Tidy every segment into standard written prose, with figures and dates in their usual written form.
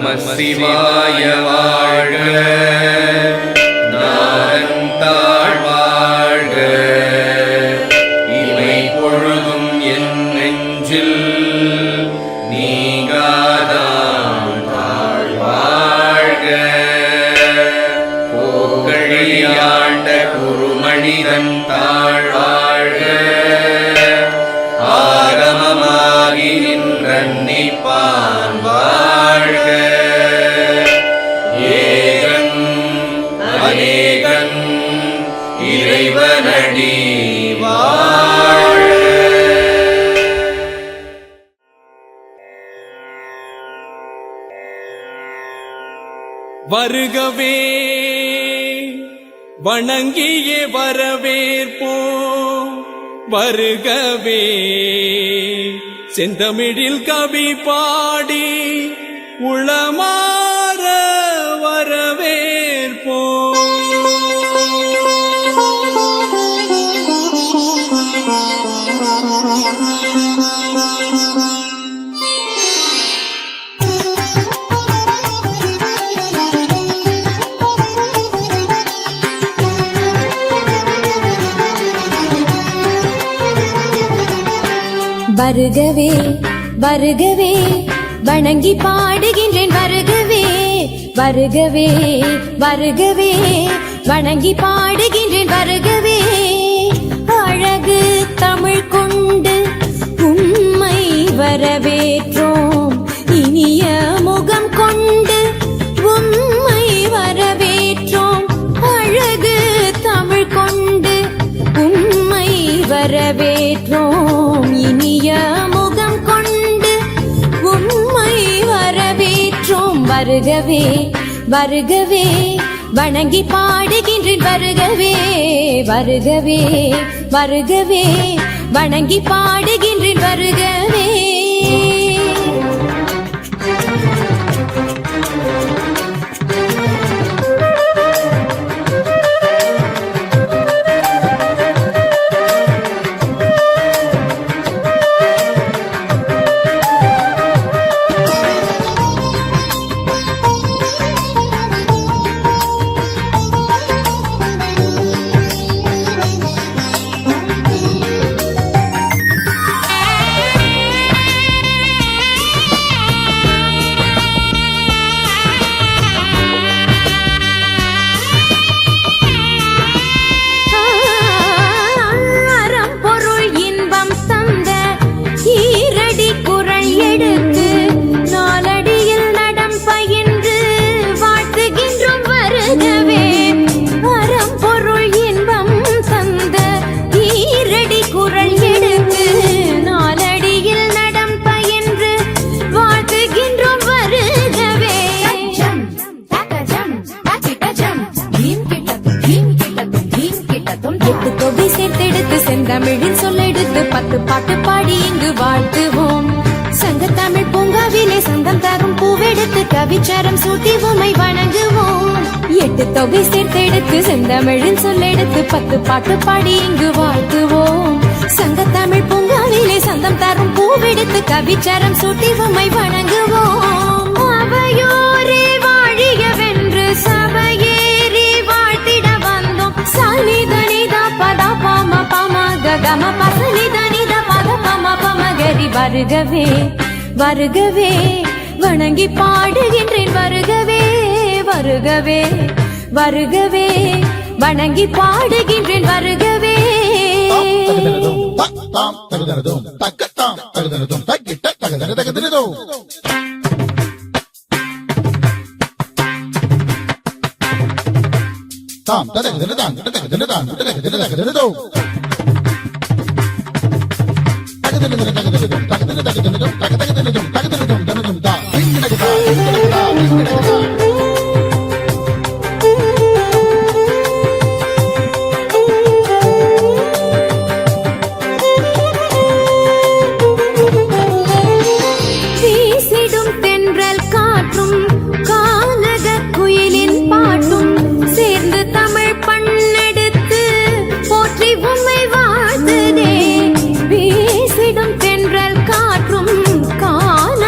சிவாய வாழ்க, நாதன் வாழ்க, இமை பொழுதும் என் நெஞ்சில் நீங்காதான் வாழ்க. போக்கழியாண்ட குருமணிதன் வாழ்க, ஆகமமாகி நின்றன்னிப்பான் வாழ்க. ஏகன் அநேகன் இறைவனடி வாழ்க. வருகவே வணங்கியே வரவேற்போம், வருகவே செந்தமிழில் கவி பாடி உளமாற வரவேற்போம். வருகவே வருகவே வணங்கி பாடுகின்றேன், வருகவே வருகவே வருகவே வணங்கி பாடுகின்றேன், வருகவே. அழகு தமிழ் கொண்டு உம்மை வரவேற்றோம், இனிய முகம் கொண்டு உம்மை வரவேற்றோம். அழகு தமிழ் கொண்டு உம்மை வரவேற்றோம், இனிய முகம் கொண்டு உம்மை வரவேற்றோம். வருகவே வருகவே வணங்கி பாடுகின்றேன், வருகவே வருகவே வருகவே வணங்கி பாடுகின்றேன், வருகவே. தமிழின் சொல்லெடுத்து 10 பாட்டு பாடி இங்கு வாழ்த்துவோம். சங்கத்தமிழ் பூங்காவிலே சந்தம் தரும் பூவெடுத்து கவிச்சாரம் சூட்டி உம்மை வணங்குவோம். 8 தொகை சேர்த்தெடுத்து செந்தமிழின் சொல்லெடுத்து 10 பாட்டு பாடி இங்கு வாழ்த்துவோம். சங்கத்தமிழ் பூங்காவிலே சந்தம் தரும் பூவெடுத்து கவிச்சாரம் சூட்டி உம்மை வணங்குவோம். அவையோரே வாழியவென்று சபையேறி வாழ்த்திட வந்தோம். சனிதனிதா பதா பாம பாம கம பசனிதனித பத பம பமகரி. வருகவே வருகவே வணங்கி பாடுகின்றேன், வருகவே வருகவே வருகவே வணங்கி பாடுகின்றேன், வருகவே. வீசிடும் தென்றல் காற்றும் கானக குயிலின் பாட்டும் சேர்ந்து தமிழ் பண்ணெடுத்து போற்றி உம்மை வாழ்த்துதே. வீசிடும் தென்றல் காற்றும் கான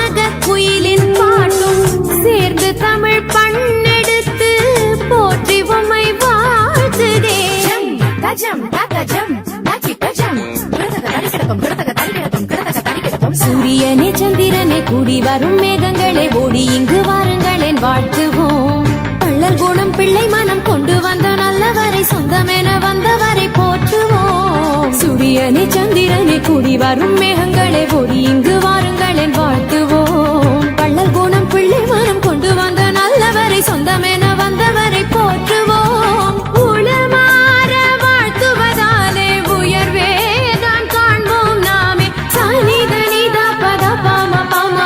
சூரியனே சந்திரனே கூடி வரும் மேகங்களே ஓடி இங்கு வாருங்களேன் வாழ்த்துவோம். பள்ளல் குணம் பிள்ளை மனம் கொண்டு வந்த நல்லவரை சொந்தமென வந்தவரை போற்றுவோம். சூரியனே சந்திரனே கூடி வரும் மேகங்களே ஓடி இங்கு வாருங்களேன் வாழ்த்துவோம். பள்ளல் குணம் பிள்ளை மனம் கொண்டு வந்த நல்லவரை சொந்தமென வந்தவரை போற்றுவோம். உளமாற வாழ்த்துவதாலே உயர்வே தான் காண்போம் நாமே. சனித நித பத பம பம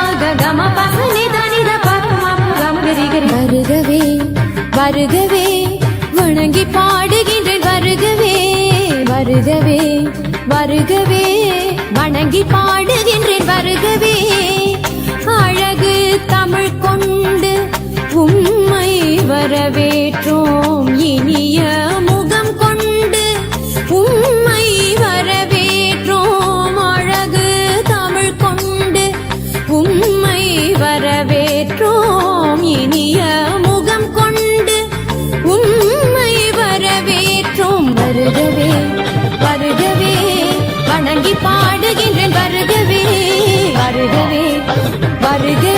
கம பச நித நித பம கம கரி கரி. வருகவே வருகவே வணங்கி பாடுகின்றேன் வருகவே வருகவே வருகவே வணங்கி பாடுகின்றேன் வருகவே. அழகு தமிழ் கொண்டு உம்மை வரவேற்றோம். இனிய முகம் கொண்டு உம்மை வரவேற்றோம். அழகு தமிழ் கொண்டு உம்மை வரவேற்றோம். இனிய முகம் கொண்டு உம்மை வரவேற்றோம். வருகவே வருகவே வணங்கி பாடுகின்றேன் வருகவே வருகவே வருகவே